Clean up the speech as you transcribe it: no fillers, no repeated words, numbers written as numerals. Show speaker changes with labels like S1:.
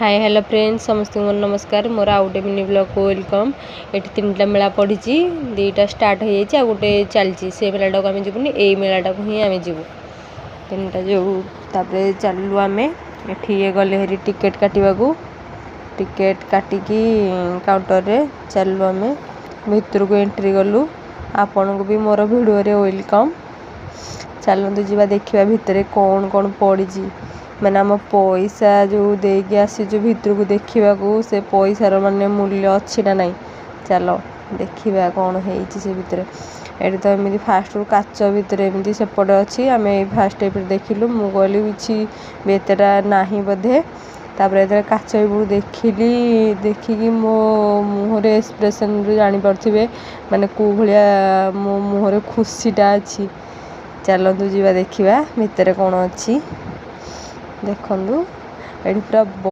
S1: Hi hello friends समस्त को नमस्कार मोर आउ गोटे मिनी ब्लॉग को वेलकम। ये 3टा मेला पड़ी 2टा स्टार्ट हो जाए गोटे चलती से मेलाटा को आम जीवनी यही मेलाटा को ही आम जीवु 3टा जो तापर चलू आम ये गले हरी टिकेट काटा टिकेट काटिकी काउंटर रे चलू आम भितर को एंट्री गलु। आपण को भी मोर वीडियो रे वेलकम। चलतु जी देखा भितर कौन कौन पड़ी मैंने आम पैसा जो देकी आसीचु भितर को देखा से पैसार माने मूल्य अच्छी ना नहीं। चल देखा कौन है से भितर ये तो एमती फास्ट रू काच भितर एमती सेपटे अच्छी आम फास्ट एपटे देखिलु मु कहली कि एतटा नहीं बोधे तापर काच देखिली देखिकी मो मुहरे एक्सप्रेशन रू जापारे माने कौ भाया मो मुहरे खुशीटा अच्छी। चलतु जी देखा भितर कौन अच्छी देखु ये पूरा